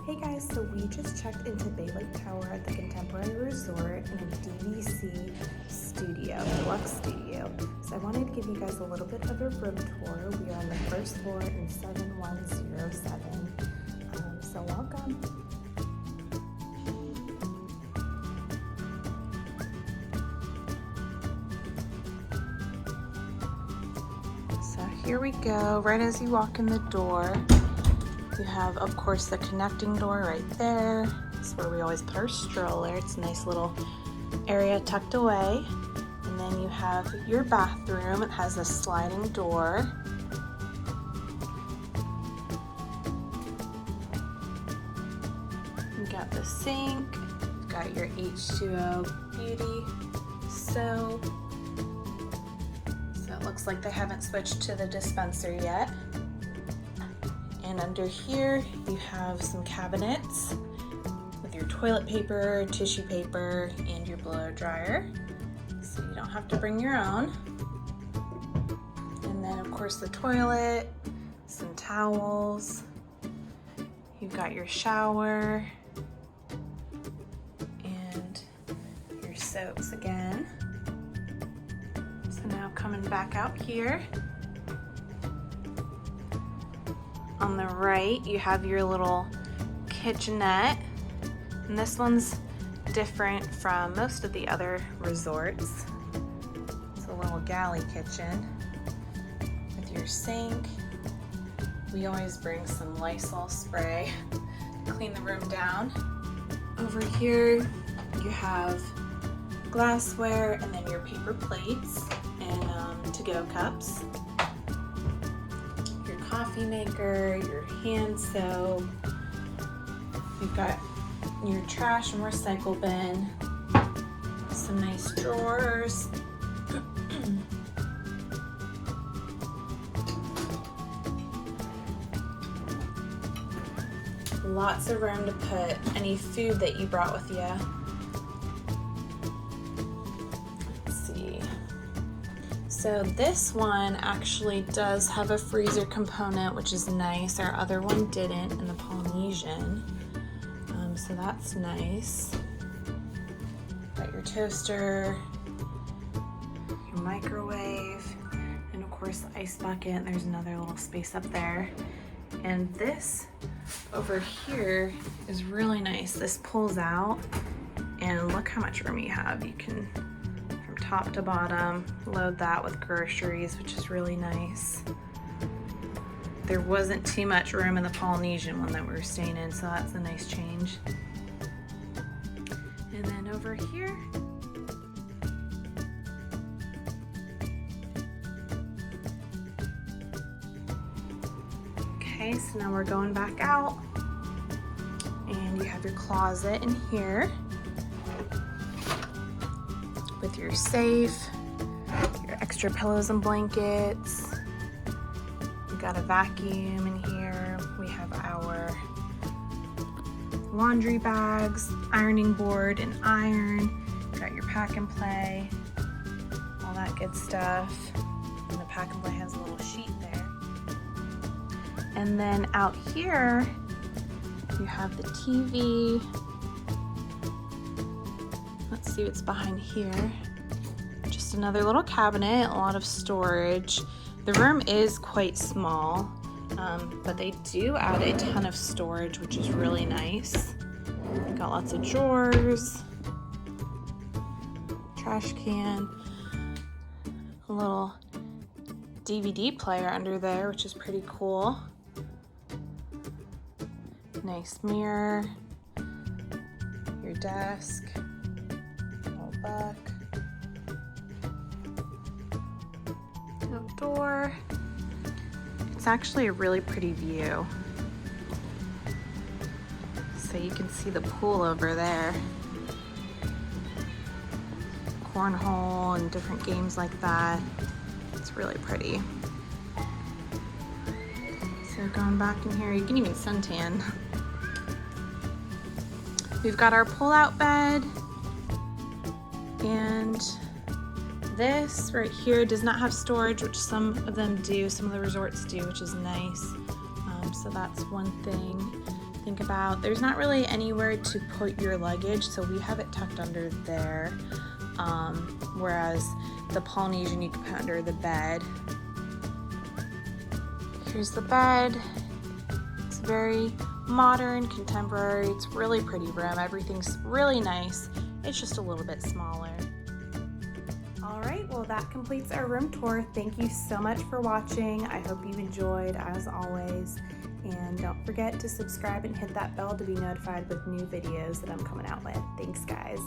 Hey guys, so we just checked into Baylaketower at the Contemporary Resort in a DVC studio, Deluxe studio. So I wanted to give you guys a little bit of a room tour. We are on the first floor in 7107. So welcome. So here we go, right as you walk in the door. You have, of course, the connecting door right there. This is where we always put our stroller. It's a nice little area tucked away. And then you have your bathroom. It has a sliding door. You got the sink. You've got your H2O beauty soap. So it looks like they haven't switched to the dispenser yet. And under here, you have some cabinets with your toilet paper, tissue paper, and your blow dryer. So you don't have to bring your own. And then of course the toilet, some towels. You've got your shower and your soaps again. So now coming back out here. On the right, you have your little kitchenette, and this one's different from most of the other resorts. It's a little galley kitchen with your sink. We always bring some Lysol spray to clean the room down. Over here, you have glassware and then your paper plates and to-go cups. Coffee maker, your hand soap. You've got your trash and recycle bin, some nice drawers. Lots of room to put any food that you brought with you. So this one actually does have a freezer component, which is nice. Our other one didn't in the Polynesian. So that's nice. Got your toaster, your microwave, and of course the ice bucket. There's another little space up there. And this over here is really nice. This pulls out and look how much room you have. You can top to bottom, load that with groceries, which is really nice. There wasn't too much room in the Polynesian one that we were staying in, so that's a nice change. And then over here, okay, so now we're going back out, and you have your closet in here with your safe, your extra pillows and blankets. We've got a vacuum in here. We have our laundry bags, ironing board and iron. You've got your pack and play, all that good stuff. And the pack and play has a little sheet there. And then out here, you have the TV. Let's see what's behind here. Just another little cabinet, a lot of storage. The room is quite small, but they do add a ton of storage, which is really nice. Got lots of drawers, trash can, a little DVD player under there, which is pretty cool. Nice mirror, your desk. Book. Outdoor. It's actually a really pretty view. So you can see the pool over there. Cornhole and different games like that. It's really pretty. So going back in here, you can even suntan. We've got our pull-out bed. And this right here does not have storage, which some of them do, some of the resorts do, which is nice. So that's one thing. think about. There's not really anywhere to put your luggage, so we have it tucked under there. Whereas the Polynesian you can put under the bed. Here's the bed. It's very modern, contemporary. It's really pretty room. Everything's really nice. It's just a little bit smaller. All right, well that completes our room tour. Thank you so much for watching. I hope you enjoyed as always. And don't forget to subscribe and hit that bell to be notified with new videos that I'm coming out with. Thanks guys.